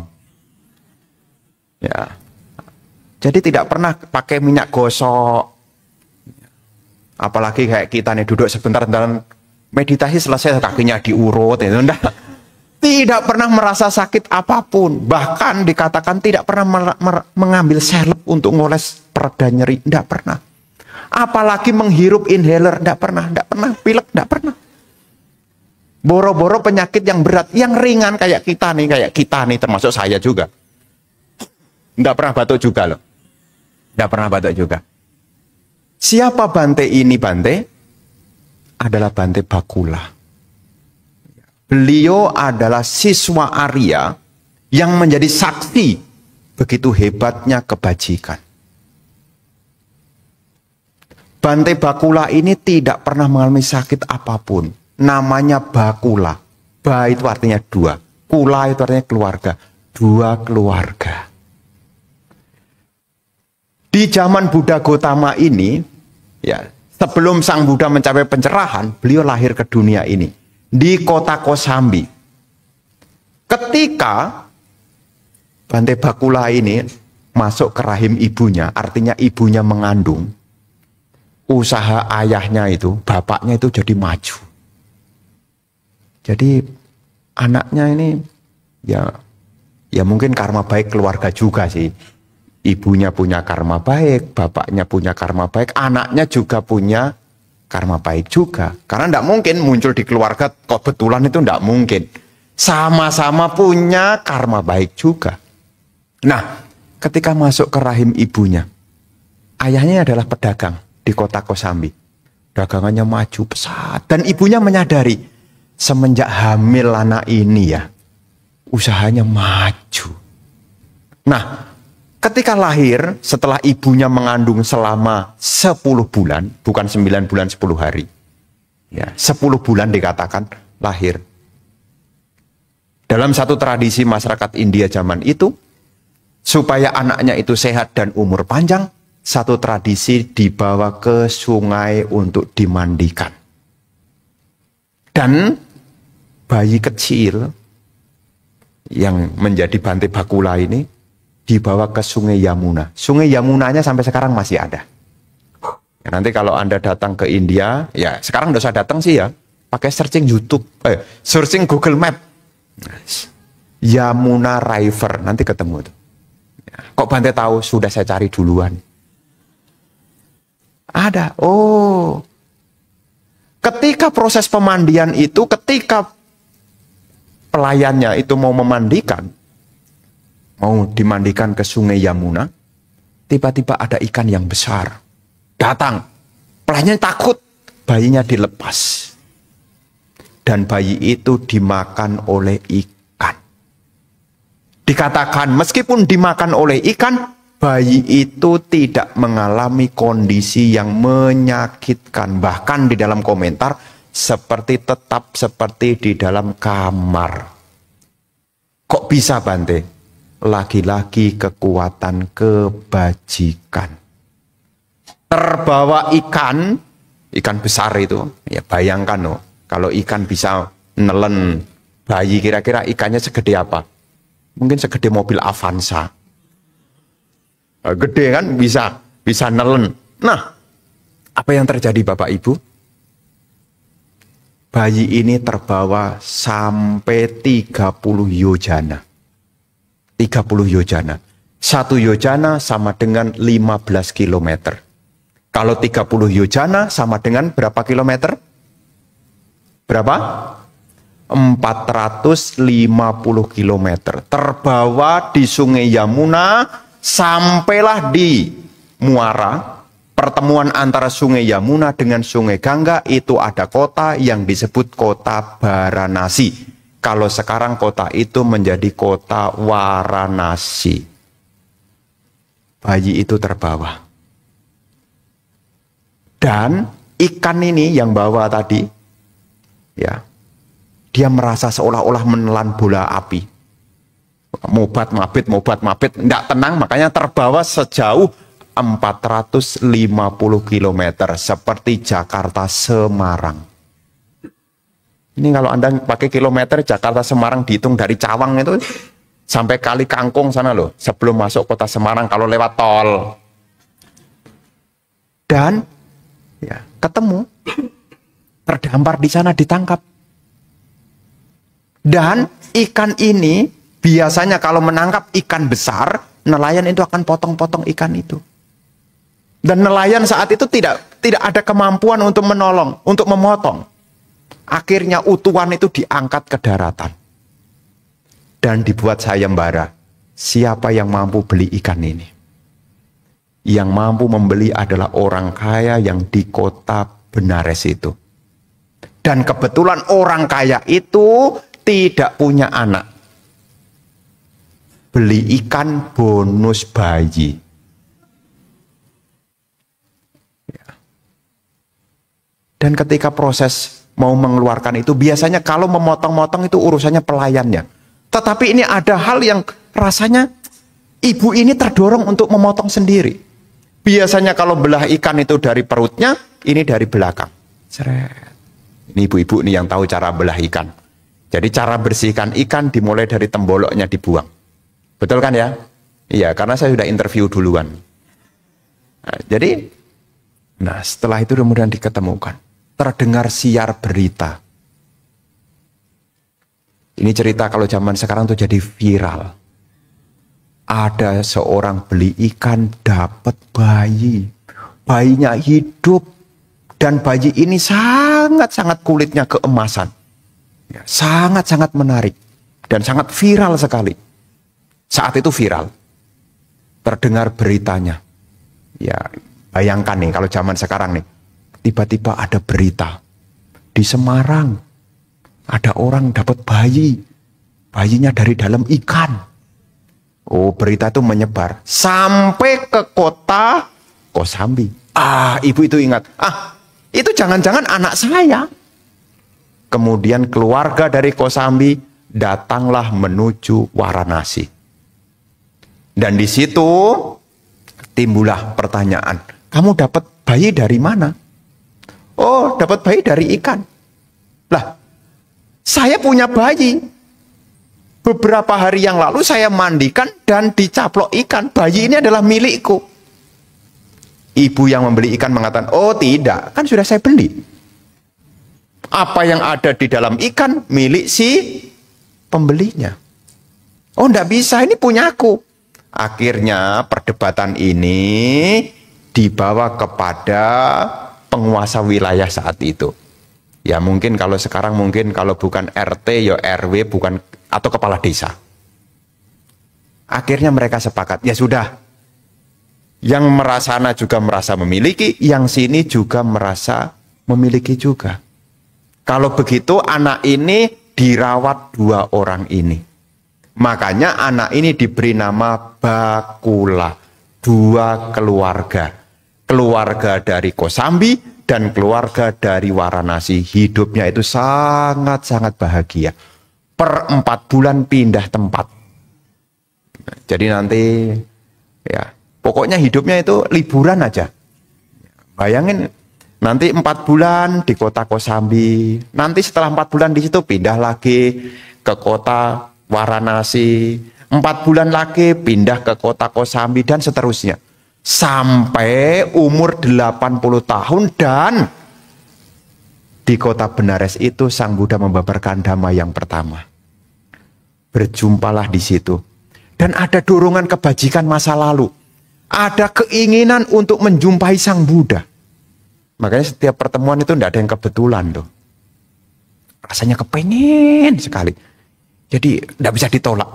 S1: Ya. Jadi tidak pernah pakai minyak gosok. Apalagi kayak kita nih duduk sebentar dalam meditasi selesai kakinya diurut itu enggak. Tidak pernah merasa sakit apapun. Bahkan dikatakan tidak pernah mengambil seleb untuk ngoles pereda nyeri, enggak pernah. Apalagi menghirup inhaler, enggak pernah, pilek, enggak pernah. Boro-boro penyakit yang berat, yang ringan kayak kita nih, termasuk saya juga. Enggak pernah batuk juga loh. Enggak pernah batuk juga. Siapa Bante ini? Bante adalah Bante Bakula. Beliau adalah siswa Arya yang menjadi saksi begitu hebatnya kebajikan. Bante Bakula ini tidak pernah mengalami sakit apapun. Namanya Bakula. Ba itu artinya 2. Kula itu artinya keluarga. 2 keluarga. Di zaman Buddha Gotama ini, ya, sebelum Sang Buddha mencapai pencerahan, beliau lahir ke dunia ini di kota Kosambi. Ketika Bante Bakula ini masuk ke rahim ibunya, artinya ibunya mengandung, usaha ayahnya itu, bapaknya itu jadi maju. Jadi anaknya ini ya mungkin karma baik keluarga juga sih. Ibunya punya karma baik, bapaknya punya karma baik, anaknya juga punya karma baik juga. Karena tidak mungkin muncul di keluarga kebetulan, itu tidak mungkin. Sama-sama punya karma baik juga. Nah, ketika masuk ke rahim ibunya, ayahnya adalah pedagang di kota Kosambi. Dagangannya maju pesat. Dan ibunya menyadari, semenjak hamil anak ini ya, usahanya maju. Nah, ketika lahir, setelah ibunya mengandung selama 10 bulan, bukan 9 bulan 10 hari. Ya, 10 bulan dikatakan lahir. Dalam satu tradisi masyarakat India zaman itu, supaya anaknya itu sehat dan umur panjang, satu tradisi dibawa ke sungai untuk dimandikan. Dan bayi kecil yang menjadi Bante Bakula ini dibawa ke Sungai Yamuna. Sungai Yamunanya sampai sekarang masih ada. Ya, nanti kalau Anda datang ke India, ya sekarang udah usah datang sih ya, pakai searching YouTube, searching Google Map, Yamuna River, nanti ketemu tuh. Ya, kok Bante tahu? Sudah saya cari duluan. Ada. Oh, ketika proses pemandian itu, ketika pelayannya itu mau memandikan, mau dimandikan ke Sungai Yamuna, tiba-tiba ada ikan yang besar datang. Pelayannya takut, bayinya dilepas. Dan bayi itu dimakan oleh ikan. Dikatakan meskipun dimakan oleh ikan, bayi itu tidak mengalami kondisi yang menyakitkan. Bahkan di dalam komentar, tetap seperti di dalam kamar. Kok bisa Bante? Lagi-lagi kekuatan kebajikan. Terbawa ikan besar itu, ya bayangkan loh, kalau ikan bisa nelen bayi, kira-kira ikannya segede apa? Mungkin segede mobil Avanza. Gede kan, bisa nelen. Nah, apa yang terjadi Bapak Ibu? Bayi ini terbawa sampai 30 yojana. 30 yojana. 1 yojana sama dengan 15 km. Kalau 30 yojana sama dengan berapa kilometer? Berapa? 450 km. Terbawa di Sungai Yamuna, sampailah di muara. Pertemuan antara Sungai Yamuna dengan Sungai Gangga, itu ada kota yang disebut kota Varanasi. Kalau sekarang kota itu menjadi kota Varanasi. Bayi itu terbawa. Dan ikan ini yang bawa tadi, ya, dia merasa seolah-olah menelan bola api. Mobat mabit, tidak tenang, makanya terbawa sejauh 450 km, seperti Jakarta Semarang. Ini kalau Anda pakai kilometer, Jakarta Semarang dihitung dari Cawang itu sampai Kali Kangkung sana loh, sebelum masuk kota Semarang kalau lewat tol. Dan ya, ketemu, terdampar di sana, ditangkap. Dan ikan ini biasanya kalau menangkap ikan besar, nelayan itu akan potong-potong ikan itu. Dan nelayan saat itu tidak ada kemampuan untuk menolong, untuk memotong. Akhirnya utuhan itu diangkat ke daratan. Dan dibuat sayembara. Siapa yang mampu beli ikan ini? Yang mampu membeli adalah orang kaya yang di kota Benares itu. Dan kebetulan orang kaya itu tidak punya anak. Beli ikan bonus bayi. Dan ketika proses mau mengeluarkan itu, biasanya kalau memotong-motong itu urusannya pelayannya. Tetapi ini ada hal yang rasanya ibu ini terdorong untuk memotong sendiri. Biasanya kalau belah ikan itu dari perutnya, ini dari belakang. Seret. Ini ibu-ibu nih yang tahu cara belah ikan. Jadi cara bersihkan ikan dimulai dari temboloknya dibuang. Betul kan ya? Iya, karena saya sudah interview duluan. Nah, setelah itu kemudian diketemukan. Terdengar siar berita. Ini cerita kalau zaman sekarang tuh jadi viral. Ada seorang beli ikan, dapat bayi. Bayinya hidup. Dan bayi ini sangat-sangat kulitnya keemasan. Sangat-sangat menarik. Dan sangat viral sekali. Saat itu viral. Terdengar beritanya. Ya, bayangkan nih kalau zaman sekarang nih. Tiba-tiba ada berita di Semarang, ada orang dapat bayi bayinya dari dalam ikan. Oh, berita itu menyebar sampai ke kota Kosambi. Ibu itu ingat, itu jangan-jangan anak saya. Kemudian keluarga dari Kosambi datanglah menuju Varanasi. Dan di situ timbullah pertanyaan, kamu dapat bayi dari mana? Oh, dapat bayi dari ikan. Lah, saya punya bayi. Beberapa hari yang lalu saya mandikan dan dicaplok ikan. Bayi ini adalah milikku. Ibu yang membeli ikan mengatakan, oh tidak, kan sudah saya beli. Apa yang ada di dalam ikan milik si pembelinya. Oh, enggak bisa, ini punyaku. Akhirnya perdebatan ini dibawa kepada penguasa wilayah saat itu. Ya mungkin kalau sekarang mungkin kalau bukan RT ya RW bukan atau kepala desa. Akhirnya mereka sepakat, ya sudah. Yang merasana juga merasa memiliki, yang sini juga merasa memiliki juga. Kalau begitu anak ini dirawat 2 orang ini. Makanya anak ini diberi nama Bakula. 2 keluarga. Keluarga dari Kosambi dan keluarga dari Varanasi. Hidupnya itu sangat-sangat bahagia. Per 4 bulan pindah tempat. Jadi nanti ya pokoknya hidupnya itu liburan aja. Bayangin nanti 4 bulan di kota Kosambi. Nanti setelah 4 bulan di situ pindah lagi ke kota Varanasi. 4 bulan lagi pindah ke kota Kosambi dan seterusnya. Sampai umur 80 tahun dan di kota Benares itu Sang Buddha membabarkan dhamma yang pertama. Berjumpalah di situ. Dan ada dorongan kebajikan masa lalu. Ada keinginan untuk menjumpai Sang Buddha. Makanya setiap pertemuan itu tidak ada yang kebetulan tuh. Rasanya kepengen sekali. Jadi tidak bisa ditolak.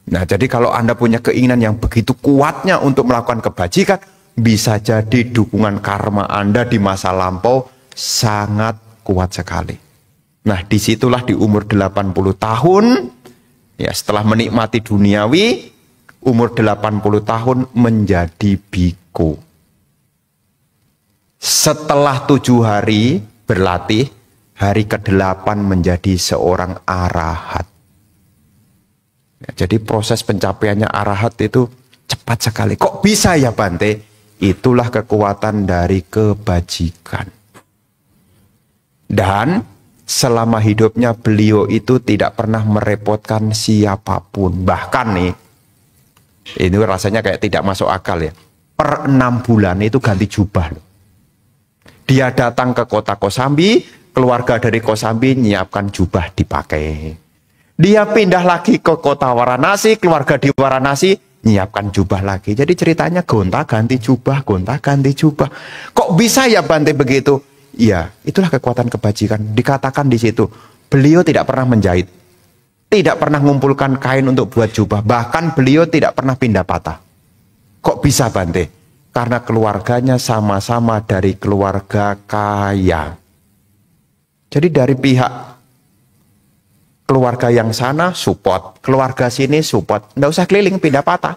S1: Nah jadi kalau Anda punya keinginan yang begitu kuatnya untuk melakukan kebajikan, bisa jadi dukungan karma Anda di masa lampau sangat kuat sekali. Nah disitulah di umur 80 tahun, ya setelah menikmati duniawi, umur 80 tahun menjadi biku. Setelah 7 hari berlatih, hari ke-8 menjadi seorang arahat. Ya, jadi proses pencapaiannya arahat itu cepat sekali. Kok bisa ya Bante? Itulah kekuatan dari kebajikan. Dan selama hidupnya beliau itu tidak pernah merepotkan siapapun. Bahkan nih, ini rasanya kayak tidak masuk akal ya. Per 6 bulan itu ganti jubah loh. Dia datang ke kota Kosambi, keluarga dari Kosambi nyiapkan jubah dipakai. Dia pindah lagi ke kota Varanasi, keluarga di Varanasi nyiapkan jubah lagi. Jadi ceritanya gonta ganti jubah, gonta ganti jubah. Kok bisa ya Bante begitu? Ya, itulah kekuatan kebajikan. Dikatakan di situ, beliau tidak pernah menjahit. Tidak pernah mengumpulkan kain untuk buat jubah. Bahkan beliau tidak pernah pindah patah. Kok bisa Bante? Karena keluarganya sama-sama dari keluarga kaya. Jadi dari pihak keluarga yang sana support, keluarga sini support. Nggak usah keliling pindah patah.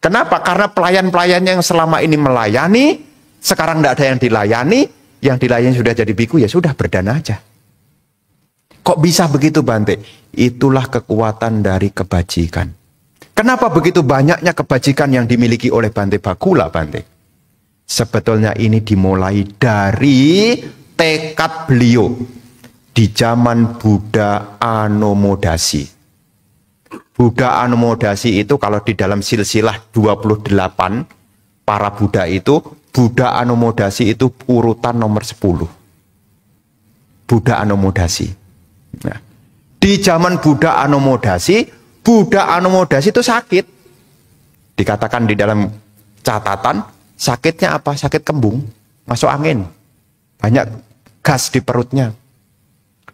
S1: Kenapa? Karena pelayan-pelayan yang selama ini melayani, sekarang nggak ada yang dilayani, yang dilayani sudah jadi biku, ya sudah berdana aja. Kok bisa begitu Bante? Itulah kekuatan dari kebajikan. Kenapa begitu banyaknya kebajikan yang dimiliki oleh Bante Bakula, Bante? Sebetulnya ini dimulai dari tekad beliau di zaman Buddha Anomodasi. Buddha Anomodasi itu kalau di dalam silsilah 28 para Buddha itu, Buddha Anomodasi itu urutan nomor 10. Buddha Anomodasi. Nah, di zaman Buddha Anomodasi itu sakit. Dikatakan di dalam catatan, sakitnya apa? Sakit kembung, masuk angin. Banyak gas di perutnya.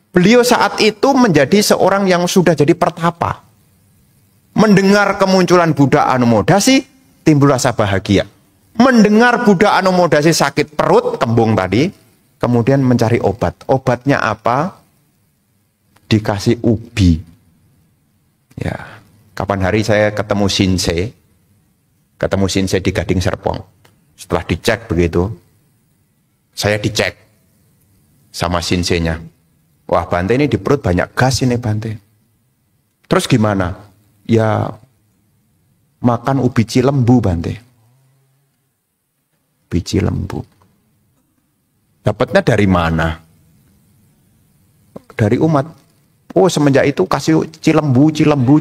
S1: Beliau saat itu menjadi seorang yang sudah jadi pertapa. Mendengar kemunculan Buddha Anomodasi, timbul rasa bahagia. Mendengar Buddha Anomodasi sakit perut, kembung tadi, kemudian mencari obat. Obatnya apa? Dikasih ubi. Ya, kapan hari saya ketemu Sinse di Gading Serpong. Setelah dicek begitu, saya dicek sama Sinsenya. Wah, Bante ini di perut banyak gas ini Bante. Terus gimana? Ya, makan ubi cilembu Bante. Biji lembu. Dapatnya dari mana? Dari umat. Oh, semenjak itu kasih cilembu. Cilembu.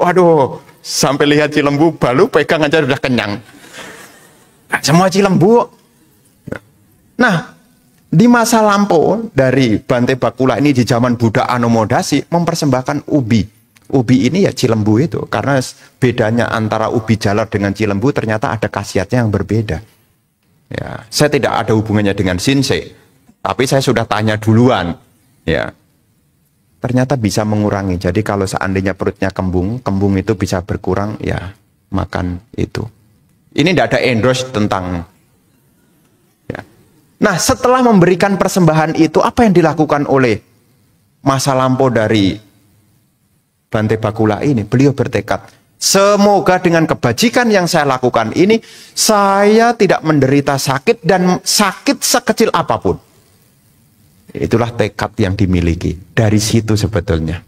S1: Aduh, sampai lihat cilembu, baru pegang aja udah kenyang. Semua cilembu. Nah, di masa lampau dari Bante Bakula ini di zaman Buddha Anomodasi mempersembahkan ubi. Ubi ini ya cilembu itu, karena bedanya antara ubi jalar dengan cilembu ternyata ada khasiatnya yang berbeda. Ya, saya tidak ada hubungannya dengan Sinse, tapi saya sudah tanya duluan. Ya, ternyata bisa mengurangi. Jadi kalau seandainya perutnya kembung itu bisa berkurang, ya makan itu. Ini tidak ada endorse tentang. Ya. Nah, setelah memberikan persembahan itu, apa yang dilakukan oleh masa lampau dari Bante Bakula ini? Beliau bertekad, semoga dengan kebajikan yang saya lakukan ini, saya tidak menderita sakit dan sakit sekecil apapun. Itulah tekad yang dimiliki. Dari situ sebetulnya,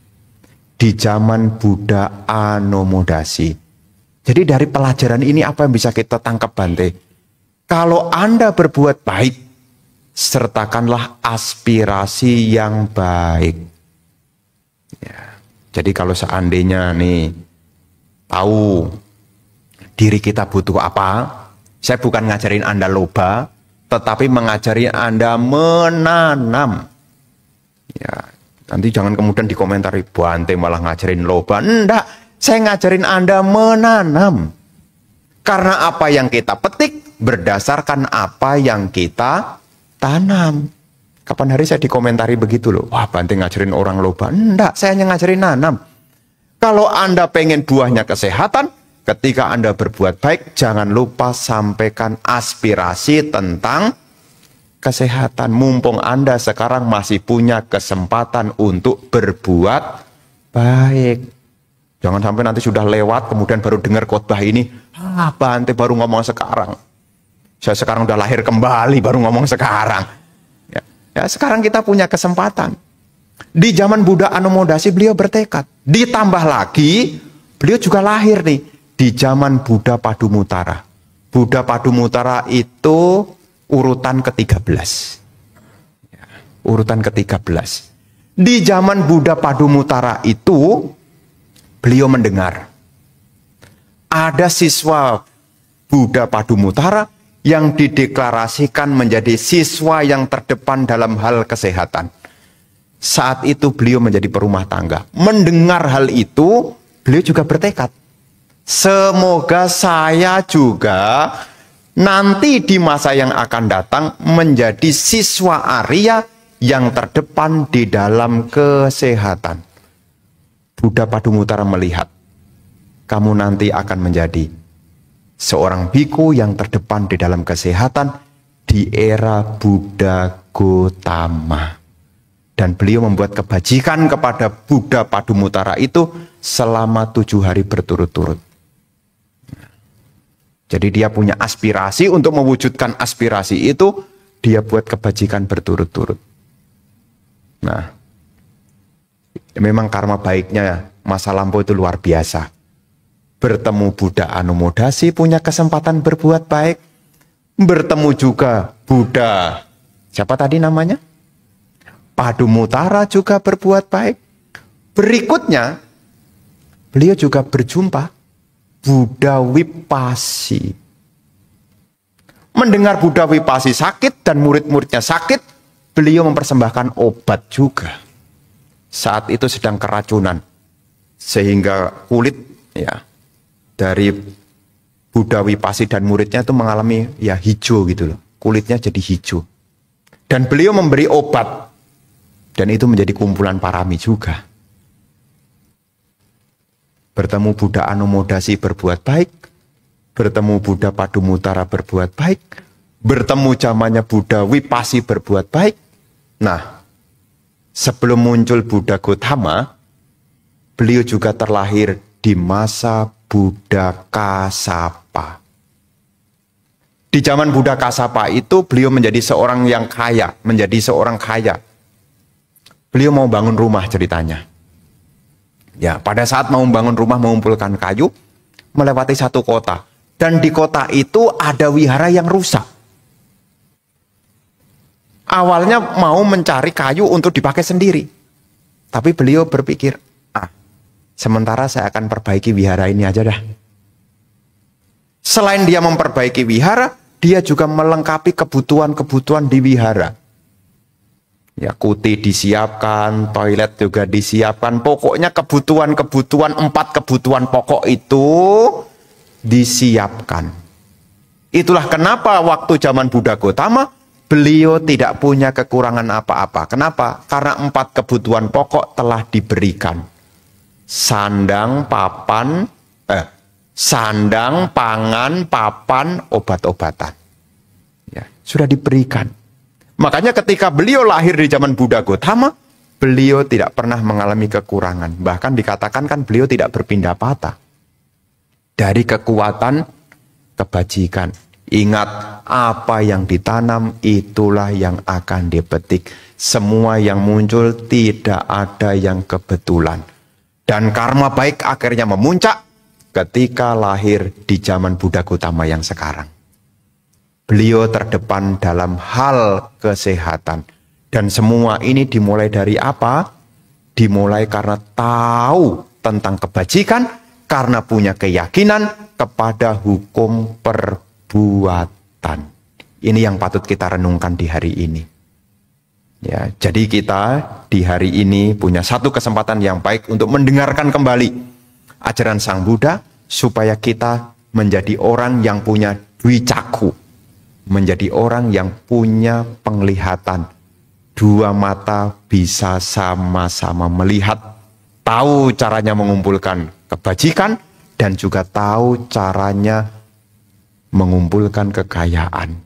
S1: di zaman Buddha Anomodasi. Jadi dari pelajaran ini apa yang bisa kita tangkap Bante? Kalau Anda berbuat baik, sertakanlah aspirasi yang baik. Ya. Jadi kalau seandainya nih tahu diri kita butuh apa, saya bukan ngajarin Anda loba, tetapi mengajari Anda menanam. Ya, nanti jangan kemudian dikomentari, Bante malah ngajarin loba. Enggak, saya ngajarin Anda menanam. Karena apa yang kita petik berdasarkan apa yang kita tanam. Kapan hari saya dikomentari begitu loh. Wah, Bante ngajarin orang loba. Enggak, saya hanya ngajarin nanam. Kalau Anda pengen buahnya kesehatan, ketika Anda berbuat baik, jangan lupa sampaikan aspirasi tentang kesehatan. Mumpung Anda sekarang masih punya kesempatan untuk berbuat baik. Jangan sampai nanti sudah lewat, kemudian baru dengar khotbah ini. Bante baru ngomong sekarang. Saya sekarang udah lahir kembali, baru ngomong sekarang. Ya, sekarang kita punya kesempatan. Di zaman Buddha Anomodasi beliau bertekad. Ditambah lagi, beliau juga lahir nih di zaman Buddha Padumutara. Buddha Padumutara itu urutan ke-13. Ya, urutan ke-13. Di zaman Buddha Padumutara itu, beliau mendengar ada siswa Buddha Padumutara yang dideklarasikan menjadi siswa yang terdepan dalam hal kesehatan. Saat itu beliau menjadi perumah tangga. Mendengar hal itu, beliau juga bertekad, semoga saya juga nanti di masa yang akan datang menjadi siswa Arya yang terdepan di dalam kesehatan. Buddha Padumutara melihat, kamu nanti akan menjadi seorang biku yang terdepan di dalam kesehatan di era Buddha Gotama. Dan beliau membuat kebajikan kepada Buddha Padumutara itu selama 7 hari berturut-turut. Jadi dia punya aspirasi, untuk mewujudkan aspirasi itu, dia buat kebajikan berturut-turut. Nah, memang karma baiknya masa lampau itu luar biasa. Bertemu Buddha Anomodasi punya kesempatan berbuat baik. Bertemu juga Buddha, siapa tadi namanya? Padumutara juga berbuat baik. Berikutnya, beliau juga berjumpa Buddha Wipasi. Mendengar Buddha Wipasi sakit dan murid-muridnya sakit, beliau mempersembahkan obat juga. Saat itu sedang keracunan, sehingga kulit ya dari Buddha Wipasi dan muridnya itu mengalami ya hijau gitu loh. Kulitnya jadi hijau. Dan beliau memberi obat. Dan itu menjadi kumpulan parami juga. Bertemu Buddha Anomodasi berbuat baik. Bertemu Buddha Padumutara berbuat baik. Bertemu zamannya Buddha Wipasi berbuat baik. Nah, sebelum muncul Buddha Gautama, beliau juga terlahir di masa Buddha Kasapa. Di zaman Buddha Kasapa itu beliau menjadi seorang yang kaya, menjadi seorang kaya. Beliau mau bangun rumah ceritanya. Ya, pada saat mau bangun rumah mengumpulkan kayu, melewati satu kota. Dan di kota itu ada wihara yang rusak. Awalnya mau mencari kayu untuk dipakai sendiri. Tapi beliau berpikir, sementara saya akan perbaiki wihara ini aja dah. Selain dia memperbaiki wihara, dia juga melengkapi kebutuhan-kebutuhan di wihara. Ya, kuti disiapkan, toilet juga disiapkan. Pokoknya kebutuhan-kebutuhan, 4 kebutuhan pokok itu disiapkan. Itulah kenapa waktu zaman Buddha Gautama, beliau tidak punya kekurangan apa-apa. Kenapa? Karena 4 kebutuhan pokok telah diberikan. Sandang, pangan, papan, obat-obatan. Ya, sudah diberikan. Makanya ketika beliau lahir di zaman Buddha Gautama, beliau tidak pernah mengalami kekurangan. Bahkan dikatakan kan beliau tidak berpindah patah. Dari kekuatan kebajikan. Ingat, apa yang ditanam itulah yang akan dipetik. Semua yang muncul tidak ada yang kebetulan. Dan karma baik akhirnya memuncak ketika lahir di zaman Buddha Gautama yang sekarang. Beliau terdepan dalam hal kesehatan. Dan semua ini dimulai dari apa? Dimulai karena tahu tentang kebajikan, karena punya keyakinan kepada hukum perbuatan. Ini yang patut kita renungkan di hari ini. Ya, jadi kita di hari ini punya satu kesempatan yang baik untuk mendengarkan kembali ajaran Sang Buddha, supaya kita menjadi orang yang punya dwicaku, menjadi orang yang punya penglihatan. 2 mata bisa sama-sama melihat, tahu caranya mengumpulkan kebajikan, dan juga tahu caranya mengumpulkan kekayaan.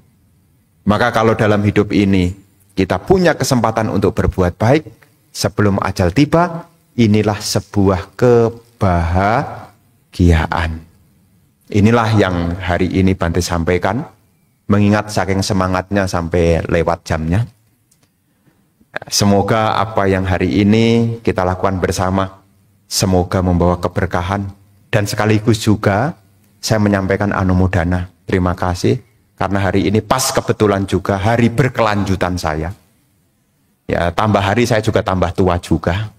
S1: Maka kalau dalam hidup ini kita punya kesempatan untuk berbuat baik sebelum ajal tiba, inilah sebuah kebahagiaan. Inilah yang hari ini Bante sampaikan, mengingat saking semangatnya sampai lewat jamnya. Semoga apa yang hari ini kita lakukan bersama, semoga membawa keberkahan. Dan sekaligus juga saya menyampaikan anumodana. Terima kasih, karena hari ini pas kebetulan juga hari berkelanjutan saya. Ya, tambah hari saya juga tambah tua juga.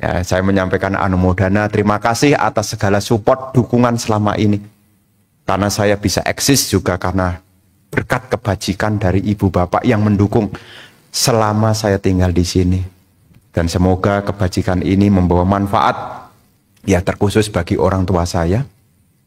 S1: Ya, saya menyampaikan anumodana, terima kasih atas segala support, dukungan selama ini. Karena saya bisa eksis juga karena berkat kebajikan dari ibu bapak yang mendukung selama saya tinggal di sini. Dan semoga kebajikan ini membawa manfaat, ya terkhusus bagi orang tua saya.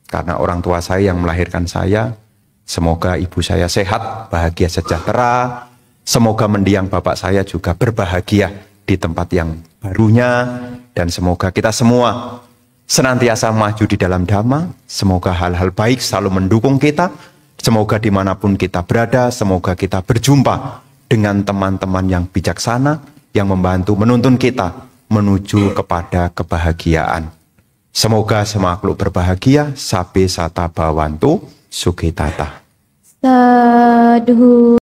S1: Karena orang tua saya yang melahirkan saya. Semoga ibu saya sehat, bahagia, sejahtera. Semoga mendiang bapak saya juga berbahagia di tempat yang barunya. Dan semoga kita semua senantiasa maju di dalam Dhamma. Semoga hal-hal baik selalu mendukung kita. Semoga dimanapun kita berada, semoga kita berjumpa dengan teman-teman yang bijaksana, yang membantu menuntun kita menuju kepada kebahagiaan. Semoga semua makhluk berbahagia, sabe sata bawantu, sukitata. Sadhu.